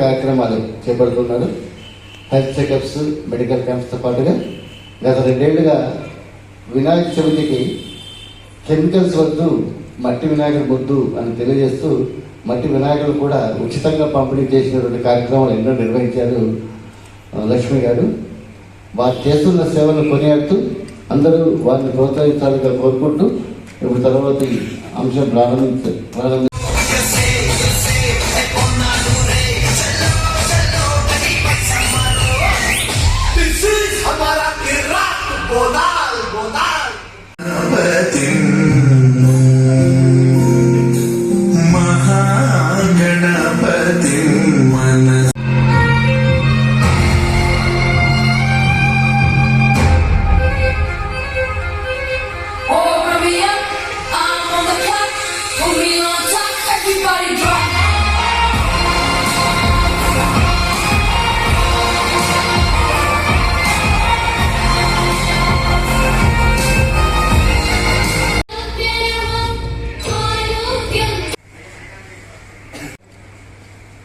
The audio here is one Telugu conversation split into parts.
కార్యక్రమాలు చేపడుతున్నారు. హెల్త్ చెకప్స్, మెడికల్ క్యాంప్స్తో పాటుగా గత 2 ఏళ్లుగా వినాయక చవితికి కెమికల్స్ వద్దు, మట్టి వినాయకుడు వద్దు అని తెలియజేస్తూ మట్టి వినాయకులు కూడా ఉచితంగా పంపిణీ చేసినటువంటి కార్యక్రమాలు ఎన్నో నిర్వహించారు లక్ష్మి గారు. వారు చేస్తున్న సేవలను కొనియాడుతూ అందరూ వారిని ప్రోత్సహించాలిగా కోరుకుంటూ ఇప్పుడు తర్వాతి అంశం ప్రారంభ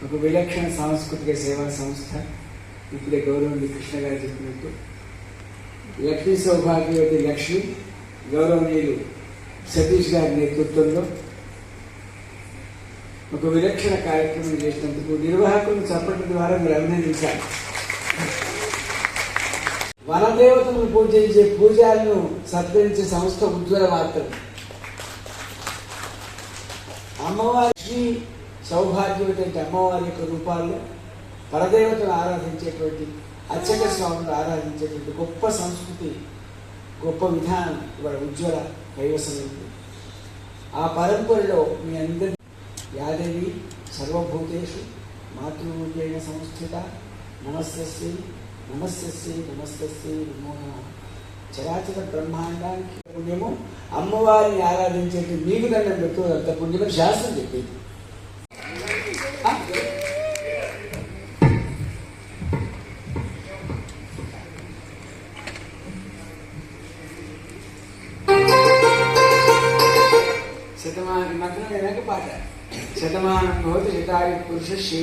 ఒక విలక్షణ సాంస్కృతిక సేవా సంస్థ. ఇప్పుడే గౌరవనీయులు కృష్ణ గారు చెప్పినట్టు లక్ష్మీ సౌభాగ్యవతి లక్ష్మి గౌరవనీయులు సతీష్ గారి నేతృత్వంలో ఒక విలక్షణ కార్యక్రమం చేసినందుకు నిర్వాహకులను చప్పట్ల ద్వారా మీరు అభినందించాలి. వనదేవతలను పూజించే పూజాలను సత్కరించే సంస్థ ఉజ్వల వార్తలు. అమ్మవారి సౌభాగ్యవతి అంటే అమ్మవారి యొక్క రూపాల్లో పరదేవతను ఆరాధించేటువంటి అర్చక స్వామిని ఆరాధించేటువంటి గొప్ప సంస్కృతి, గొప్ప విధానం ఇవాళ ఉజ్వల కైవసమైంది. ఆ పరంపరలో మీ అందరి యాదేవి సర్వభూతేషు మాతృరూపేణ సంస్థిత నమస్తస్యై నమస్తస్యై నమస్తస్యై నమో నమః. చరాచర బ్రహ్మాండానికి పుణ్యము అమ్మవారిని ఆరాధించేది మీకు దండం పెట్టు అంత పుణ్యమని శాస్త్రం చెప్పింది. శతమానం మాత్రం వెనక పాట శతమానం భవతి శతాయు పురుష శ్రీ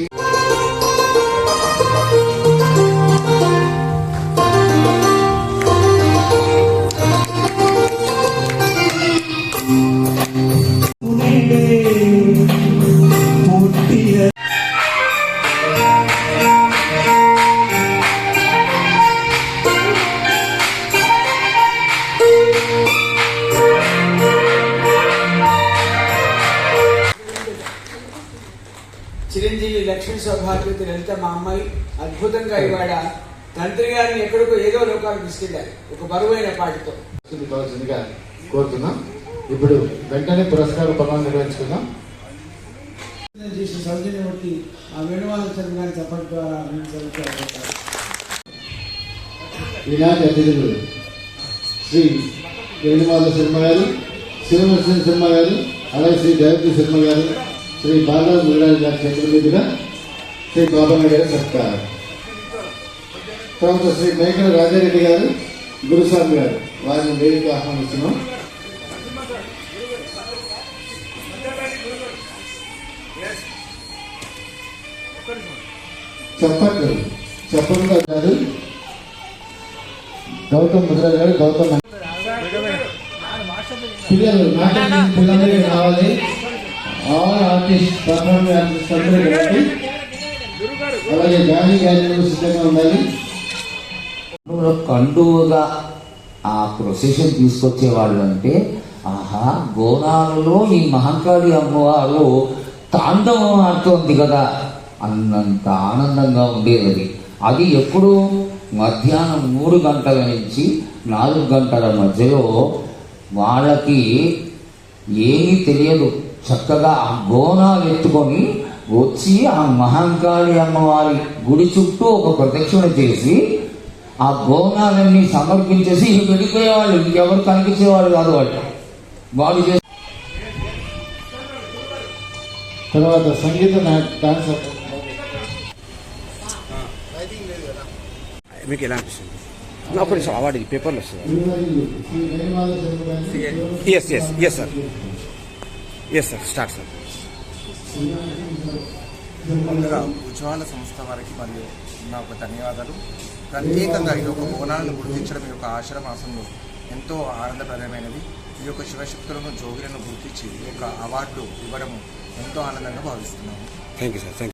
చిరంజీవి లక్ష్మీ సౌభాగ్యవతి లలిత మా అమ్మాయి అద్భుతంగా ఇవాళ తండ్రి గారిని ఎక్కడికో ఏదో లోకాలు తీసుకెళ్లారు ఒక బరువైన పాటితో. కోరుతున్నాం. ఇప్పుడు వెంటనే పురస్కార పనులు నిర్వహించుకుందాం. చేసిన సౌజన్యమూర్తి ఆ వేణుమాల చంద్ర చప్పటి ద్వారా ఈనాటి అతిథులు శ్రీ వేణుమాల శర్మ గారు, శివనరసింహ శర్మ గారు, అలాగే శ్రీ గాయత్రి శర్మ గారు, శ్రీ బాలా మురళి గారి చేతుల మీదుగా శ్రీ బాబానాయుడు గారి సత్కారం. తర్వాత శ్రీ మేకల రాజారెడ్డి గారు, గురుస్వామి గారు వారిని వేదిక ఆహ్వానిస్తున్నాం. చెప్పండి గారు, గౌతమ్ ముద్రాజ్ గారు, గౌతమ్ పిల్లలు రావాలి. ఆల్ ఆర్టిస్ట్ పర్ఫార్మింగ్ ఆర్టిస్ట్ అందరూ కాబట్టి అలాగే గాలి గాలి సిద్ధంగా ఉండాలి. కండువుగా ఆ ప్రొసెషన్ తీసుకొచ్చేవాళ్ళు అంటే ఆహా గోనాలలో ఈ మహంకాళి అమ్మవారు తాండవం ఆడుతోంది కదా అన్నంత ఆనందంగా ఉండేది. అది ఎప్పుడు మధ్యాహ్నం 3 గంటల నుంచి 4 గంటల మధ్యలో వాళ్ళకి ఏమీ తెలియదు. చక్కగా ఆ గోనాలు ఎత్తుకొని వచ్చి ఆ మహంకాళి అమ్మవారి గుడి చుట్టూ ఒక ప్రదక్షిణ చేసి ఆ గోనాలన్నీ సమర్పించేసి వెళ్ళిపోయేవాళ్ళు. ఇంకెవరు కనిపించేవాళ్ళు కాదు. వాళ్ళు చేసి తర్వాత సంగీత డాన్స్ మీకు ఎలా అనిపిస్తుంది? ఒక నిమిషం అవార్డు పేపర్లు వస్తుంది. Yes sir, start sir. ముందుగా ఉజ్వాల సంస్థ వారికి మరియు నా ఒక ధన్యవాదాలు. ప్రత్యేకంగా ఈ యొక్క బోనాలను గుర్తించడం ఈ యొక్క ఆషాఢ మాసంలో ఎంతో ఆనందప్రదమైనది. ఈ యొక్క శివశక్తులను జోగులను గుర్తించి ఈ యొక్క అవార్డు ఇవ్వడం ఎంతో ఆనందంగా భావిస్తున్నాము. Thank you sir.